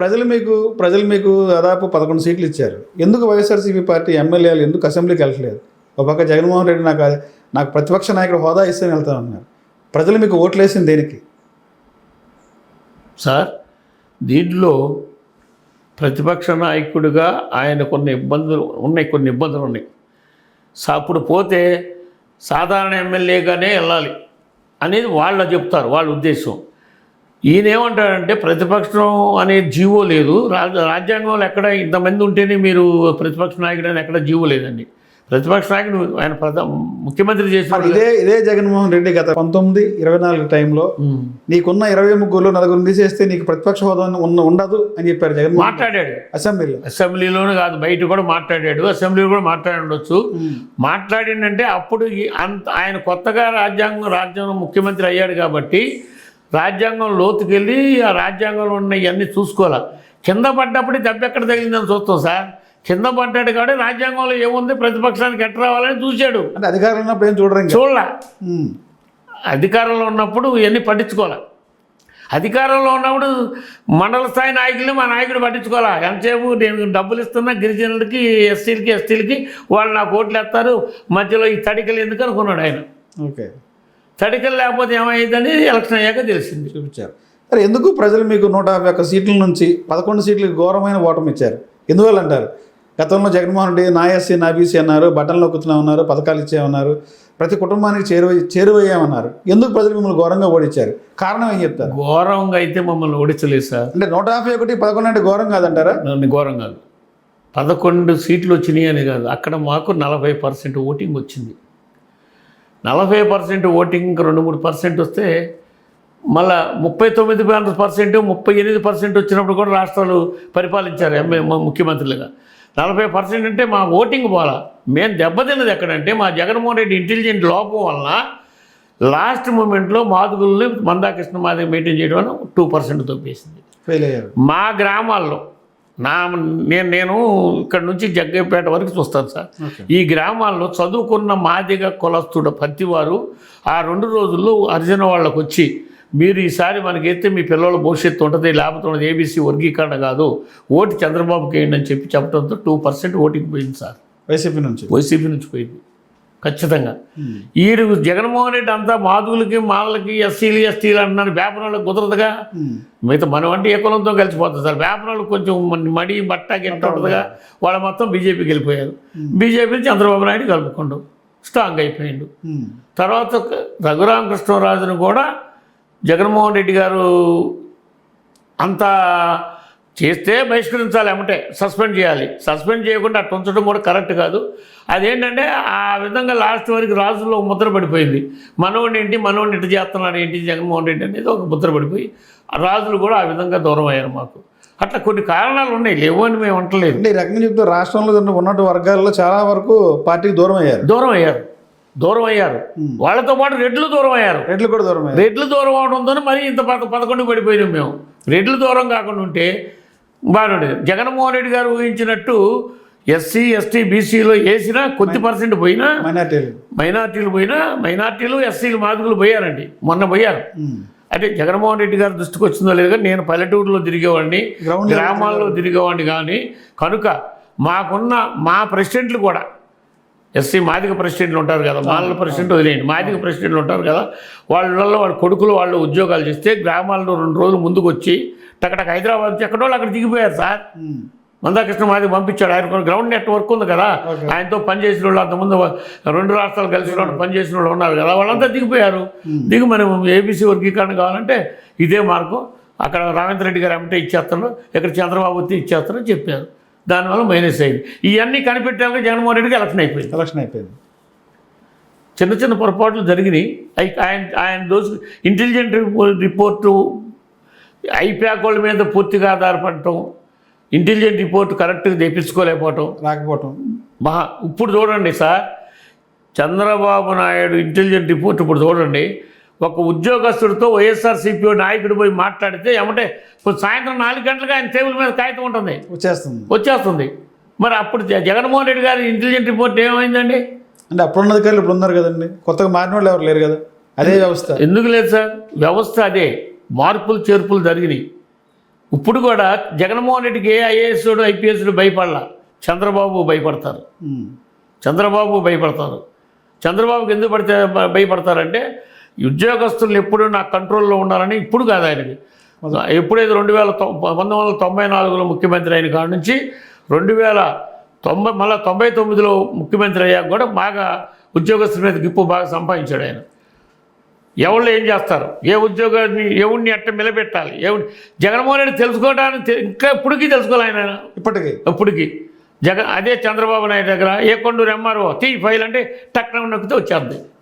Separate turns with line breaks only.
ప్రజలు మీకు దాదాపు 11 సీట్లు ఇచ్చారు. ఎందుకు వైఎస్ఆర్సీపీ పార్టీ ఎమ్మెల్యేలు ఎందుకు అసెంబ్లీకి వెళ్ళట్లేదు? ఒక పక్క జగన్మోహన్ రెడ్డి నాకు ప్రతిపక్ష నాయకుడు హోదా ఇస్తే వెళ్తామన్నారు. ప్రజలు మీకు ఓట్లేసింది దేనికి
సార్? దీంట్లో ప్రతిపక్ష నాయకుడిగా ఆయన కొన్ని ఇబ్బందులు ఉన్నాయి. అప్పుడు పోతే సాధారణ ఎమ్మెల్యేగానే వెళ్ళాలి అనేది వాళ్ళు చెప్తారు, వాళ్ళ ఉద్దేశం. ఈయన ఏమంటాడంటే ప్రతిపక్షం అనే జీవో లేదు, రాజ్యాంగంలో ఎక్కడ ఇంతమంది ఉంటేనే మీరు ప్రతిపక్ష నాయకుడు అని ఎక్కడ జీవో లేదండి. ప్రతిపక్ష నాయకుడు ఆయన ముఖ్యమంత్రి చేసిన
ఇదే జగన్మోహన్ రెడ్డి గత 1924 టైంలో నీకున్న 23 నలుగురు తీసేస్తే నీకు ప్రతిపక్ష హోదా ఉండదు అని చెప్పారు జగన్.
మాట్లాడాడు అసెంబ్లీలోనే కాదు, బయట కూడా మాట్లాడాడు, అసెంబ్లీలో కూడా మాట్లాడవచ్చు. మాట్లాడిందంటే అప్పుడు ఆయన కొత్తగా రాజ్యాంగం ముఖ్యమంత్రి అయ్యాడు కాబట్టి రాజ్యాంగం లోతుకెళ్ళి ఆ రాజ్యాంగంలో ఉన్న ఇవన్నీ చూసుకోవాలి. కింద పడ్డప్పుడు దెబ్బ ఎక్కడ తగిలిందని చూస్తాం సార్. కింద పడ్డాడు కాబట్టి రాజ్యాంగంలో ఏముంది, ప్రతిపక్షానికి ఎట్ట రావాలని చూశాడు.
అంటే అధికారంలో ఉన్నప్పుడు ఏం చూడలే.
అధికారంలో ఉన్నప్పుడు ఇవన్నీ పట్టించుకోవాలి. అధికారంలో ఉన్నప్పుడు మండల స్థాయి నాయకుల్ని మా నాయకుడు పట్టించుకోవాలా. ఎంతసేపు నేను డబ్బులు ఇస్తున్నా గిరిజనులకి, ఎస్టీలకి వాళ్ళు నాకు ఓట్లు వేస్తారు, మధ్యలో ఈ తడికలు ఎందుకు అనుకున్నాడు ఆయన.
ఓకే,
తడికలు లేకపోతే ఏమైందని ఎలక్షన్ అయ్యాక తెలిసింది.
చూపించారు. సరే, ఎందుకు ప్రజలు మీకు 151 సీట్ల నుంచి 11 సీట్లకు ఘోరమైన ఓటమి ఇచ్చారు? ఎందువల్ల అంటారు? గతంలో జగన్మోహన్ రెడ్డి నా ఎస్సీ నా బీసీ అన్నారు, బటన్లు నొక్కుతున్నామన్నారు, పథకాలు ఇచ్చామన్నారు, ప్రతి కుటుంబానికి చేరువయ్యామన్నారు. ఎందుకు ప్రజలు మిమ్మల్ని ఘోరంగా ఓడించారు? కారణం ఏం చెప్తారు?
ఘోరంగా అయితే మమ్మల్ని ఓడించలేదు సార్.
అంటే 151 11 అంటే ఘోరం కాదంటారా?
ఘోరం కాదు. 11 సీట్లు వచ్చినాయి అని కాదు, అక్కడ మాకు 40% ఓటింగ్ వచ్చింది. 40% ఓటింగ్ 2-3% వస్తే మళ్ళా 39%, 38% వచ్చినప్పుడు కూడా రాష్ట్రాలు పరిపాలించారు ముఖ్యమంత్రులుగా. 40% అంటే మా ఓటింగ్ పోలా. మేము దెబ్బతిన్నది ఎక్కడంటే మా జగన్మోహన్ రెడ్డి ఇంటెలిజెంట్ లోపం వలన లాస్ట్ మూమెంట్లో మాదుగుల్ని మందాకృష్ణ మాదిగ మెయింటైన్ చేయడం వల్ల 2% తప్పేసింది. మా గ్రామాల్లో నేను ఇక్కడ నుంచి జగ్గైపేట వరకు చూస్తాను సార్. ఈ గ్రామాల్లో చదువుకున్న మాదిగ కులస్తుడు ప్రతివారు ఆ 2 రోజుల్లో అర్జున వాళ్ళకు వచ్చి మీరు ఈసారి మనకైతే మీ పిల్లల భవిష్యత్తు ఉంటుంది, లేకపోతే ఉన్నది ఏబీసీ వర్గీకరణ కాదు, ఓటు చంద్రబాబుకి వేయండి అని చెప్పడంతో 2% ఓటింగ్ పోయింది సార్. వైసీపీ నుంచి పోయింది ఖచ్చితంగా. ఈడు జగన్మోహన్ రెడ్డి అంతా మాదుగులకి, మాలలకి, ఎస్టీలు అంటున్నారు. వేపనాళ్ళకి కుదరదుగా. మిగతా మనం అంటే ఏ కులంతో కలిసిపోతుంది సార్. వేపనాళ్ళు కొంచెం మడి బట్ట గిట్ట ఉంటుందిగా. వాళ్ళు మొత్తం బీజేపీకి వెళ్ళిపోయారు. బీజేపీ చంద్రబాబు నాయుడు కలుపుకోండు స్ట్రాంగ్ అయిపోయిండు. తర్వాత రఘురామకృష్ణరాజును కూడా జగన్మోహన్ రెడ్డి గారు అంతా చేస్తే బహిష్కరించాలి, ఏమంటే సస్పెండ్ చేయాలి. సస్పెండ్ చేయకుండా అట్లా ఉంచడం కూడా కరెక్ట్ కాదు. అదేంటంటే ఆ విధంగా లాస్ట్ వరకు రాజుల్లో ముద్ర పడిపోయింది. మనోడిని ఇటు చేస్తున్నాడు ఏంటి జగన్మోహన్ రెడ్డి అనేది ఒక ముద్ర పడిపోయి రాజులు కూడా ఆ విధంగా దూరం అయ్యారు మాకు. అట్లా కొన్ని కారణాలు ఉన్నాయి, లేవు అని మేము అంటలేదు.
ఈ రకంగా చెప్తే రాష్ట్రంలో ఉన్నటువంటి వర్గాల్లో చాలా వరకు పార్టీకి దూరం అయ్యారు. వాళ్ళతో పాటు రెడ్లు దూరం అయ్యారు. రెడ్లు దూరం అవడంతో మరి ఇంత 11 పడిపోయినాం మేము. రెడ్లు దూరం కాకుండా ఉంటే బాగుండేది. జగన్మోహన్ రెడ్డి గారు ఊహించినట్టు ఎస్సీ, ఎస్టీ, బీసీలో వేసినా కొద్ది % పోయినా, మైనార్టీలు, ఎస్సీలు, మాదిగలు పోయారండి. మొన్న పోయారు. అంటే జగన్మోహన్ రెడ్డి గారు దృష్టికి వచ్చిందో లేదు కానీ నేను పల్లెటూరులో తిరిగేవాడిని, గ్రామాల్లో తిరిగేవాడిని. కానీ కనుక మాకున్న మా ప్రెసిడెంట్లు కూడా ఎస్సీ మాదిగ ప్రెసిడెంట్లు ఉంటారు కదా, మాలల ప్రెసిడెంట్ వదిలేయండి, మాదిగ ప్రెసిడెంట్లు ఉంటారు కదా, వాళ్ళ కొడుకులు వాళ్ళు ఉద్యోగాలు చేస్తే గ్రామాల్లో 2 రోజులు ముందుకు వచ్చి టకటక హైదరాబాద్ నుంచి ఎక్కడో అక్కడ దిగిపోయారు సార్. మందాకృష్ణ మాదిగ పంపించాడు. ఆయన గ్రౌండ్ నెట్వర్క్ ఉంది కదా, ఆయనతో పనిచేసిన వాళ్ళు అంతకుముందు 2 రాష్ట్రాలు కలిసి పనిచేసిన వాళ్ళు ఉన్నారు కదా, వాళ్ళంతా దిగిపోయారు. మనం ఏబీసీ వర్గీకరణ కావాలంటే ఇదే మార్గం, అక్కడ రామేంద్ర రెడ్డి గారు ఏమంటే ఇచ్చేస్తాను, ఇక్కడ చంద్రబాబు వచ్చి ఇచ్చేస్తానని చెప్పారు. దానివల్ల మైనస్ అయింది. ఇవన్నీ కనిపెట్టాక జగన్మోహన్ రెడ్డికి ఎలక్షన్ అయిపోయింది. చిన్న పొరపాట్లు జరిగినాయి. ఆయన ఇంటెలిజెంట్ రిపోర్టు ఐప్యాక్ వాళ్ళ మీద పూర్తిగా ఆధారపడటం, ఇంటెలిజెంట్ రిపోర్ట్ కరెక్ట్గా రాకపోవటం. ఇప్పుడు చూడండి sir, Chandrababu Naidu intelligent report ఇప్పుడు చూడండి. ఒక ఉద్యోగస్తుడితో వైఎస్ఆర్సీపీ నాయకుడు పోయి మాట్లాడితే ఏమంటే సాయంత్రం 4 గంటలకు ఆయన టేబుల్ మీద కాగితం ఉంటుంది, వచ్చేస్తుంది. మరి అప్పుడు జగన్మోహన్ రెడ్డి గారి ఇంటెలిజెంట్ రిపోర్ట్ ఏమైందండి? అంటే అప్పుడున్న అధికారులు ఇప్పుడు ఉన్నారు కదండి, కొత్తగా మారిన వాళ్ళు ఎవరు లేరు కదా, అదే వ్యవస్థ.
ఎందుకు లేదు సార్? వ్యవస్థ అదే, మార్పులు చేర్పులు జరిగినాయి.
ఇప్పుడు కూడా జగన్మోహన్ రెడ్డికి ఏ ఐఏఎస్డు ఐపీఎస్డు భయపడాల, చంద్రబాబు భయపడతారు. చంద్రబాబు భయపడతారు. చంద్రబాబుకి ఎందుకు భయపడతారంటే ఉద్యోగస్తులు ఎప్పుడు నా కంట్రోల్లో ఉండాలని. ఇప్పుడు కాదు ఆయనకి, ఎప్పుడైతే 1994లో ముఖ్యమంత్రి అయిన కాడ నుంచి 2090 మళ్ళీ 99లో ముఖ్యమంత్రి అయ్యాక కూడా బాగా ఉద్యోగస్తుల మీద గిప్పు బాగా సంపాదించాడు ఆయన. ఎవళ్ళు ఏం చేస్తారు, ఏ ఉద్యోగాన్ని ఎవరిని ఎట్ట నిలబెట్టాలి, జగన్మోహన్ రెడ్డి తెలుసుకోవడానికి ఇంకా ఇప్పటికీ తెలుసుకోవాలి ఆయన. ఇప్పటికీ అదే చంద్రబాబు నాయుడు దగ్గర ఏ కొండూరు ఎంఆర్ఓ ఫైల్ అంటే టక్కున నొక్కితే వచ్చేద్ది.